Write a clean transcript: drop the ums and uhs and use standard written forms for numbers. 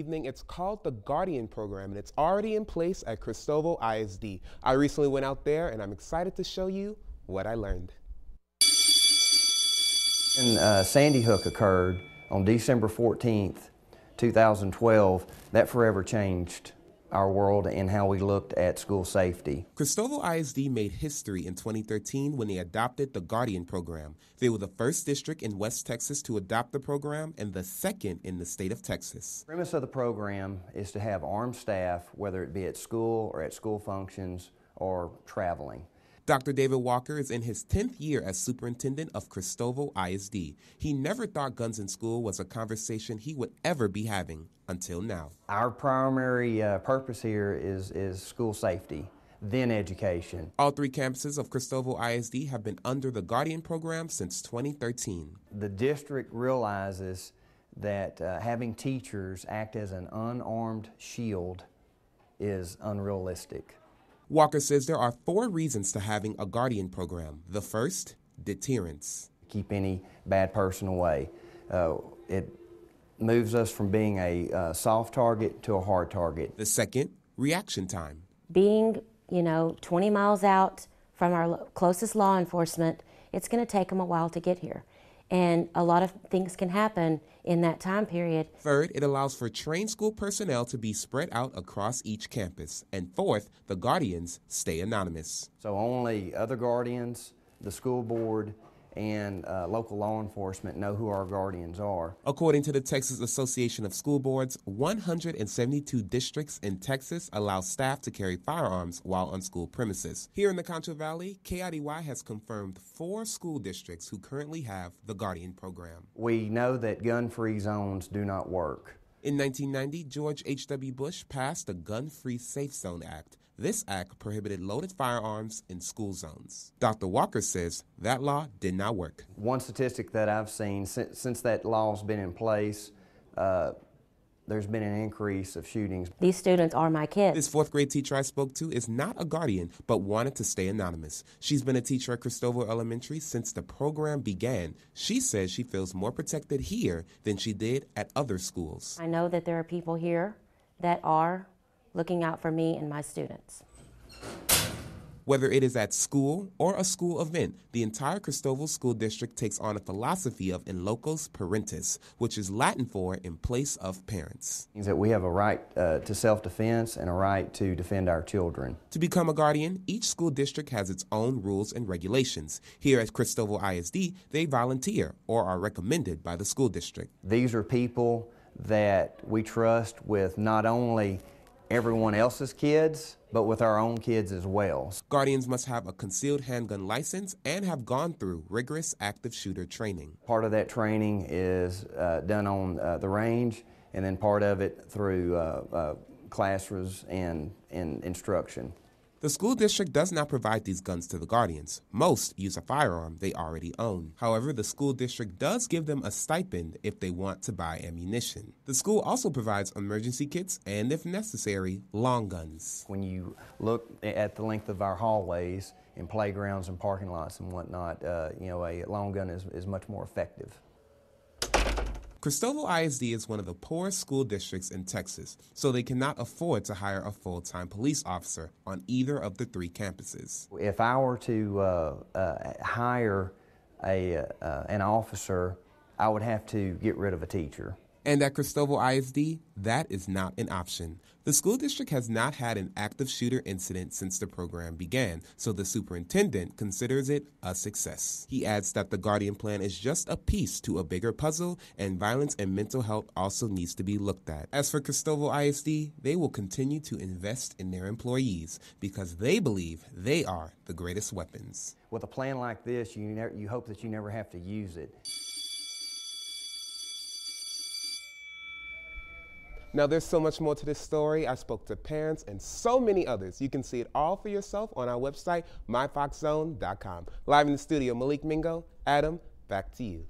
evening. It's called the Guardian Program, and it's already in place at Christoval ISD. I recently went out there, and I'm excited to show you what I learned. And Sandy Hook occurred on December 14th, 2012. That forever changed our world and how we looked at school safety. Christoval ISD made history in 2013 when they adopted the Guardian Program. They were the first district in West Texas to adopt the program and the second in the state of Texas. The premise of the program is to have armed staff, whether it be at school or at school functions or traveling. Dr. David Walker is in his 10th year as superintendent of Christoval ISD. He never thought guns in school was a conversation he would ever be having until now. Our primary purpose here is school safety, then education. All three campuses of Christoval ISD have been under the Guardian Program since 2013. The district realizes that having teachers act as an unarmed shield is unrealistic. Walker says there are 4 reasons to having a Guardian Program. The first, deterrence. Keep any bad person away. It moves us from being a soft target to a hard target. The second, reaction time. Being, 20 miles out from our closest law enforcement, it's going to take them a while to get here. And a lot of things can happen in that time period. Third, it allows for trained school personnel to be spread out across each campus. And fourth, the guardians stay anonymous. So only other guardians, the school board, and local law enforcement know who our guardians are. According to the Texas Association of School Boards, 172 districts in Texas allow staff to carry firearms while on school premises. Here in the Concho Valley, KIDY has confirmed 4 school districts who currently have the Guardian Program. We know that gun-free zones do not work. In 1990, George H.W. Bush passed the Gun-Free Safe Zone Act. This act prohibited loaded firearms in school zones. Dr. Walker says that law did not work. One statistic that I've seen, since that law's been in place, there's been an increase of shootings. These students are my kids. This 4th grade teacher I spoke to is not a guardian, but wanted to stay anonymous. She's been a teacher at Christoval Elementary since the program began. She says she feels more protected here than she did at other schools. I know that there are people here that are looking out for me and my students. Whether it is at school or a school event, the entire Christoval School District takes on a philosophy of in locos parentis, which is Latin for in place of parents. It means that we have a right to self-defense and a right to defend our children. To become a guardian, each school district has its own rules and regulations. Here at Christoval ISD, they volunteer or are recommended by the school district. These are people that we trust with not only everyone else's kids, but with our own kids as well. Guardians must have a concealed handgun license and have gone through rigorous active shooter training. Part of that training is done on the range, and then part of it through classrooms and instruction. The school district does not provide these guns to the guardians. Most use a firearm they already own. However, the school district does give them a stipend if they want to buy ammunition. The school also provides emergency kits and, if necessary, long guns. When you look at the length of our hallways and playgrounds and parking lots and whatnot, a long gun is much more effective. Christoval ISD is one of the poorest school districts in Texas, so they cannot afford to hire a full-time police officer on either of the 3 campuses. If I were to hire an officer, I would have to get rid of a teacher. And at Christoval ISD, that is not an option. The school district has not had an active shooter incident since the program began, so the superintendent considers it a success. He adds that the Guardian Plan is just a piece to a bigger puzzle, and violence and mental health also needs to be looked at. As for Christoval ISD, they will continue to invest in their employees because they believe they are the greatest weapons. With a plan like this, you hope that you never have to use it. Now, there's so much more to this story. I spoke to parents and so many others. You can see it all for yourself on our website, myfoxzone.com. Live in the studio, Malik Mingo. Adam, back to you.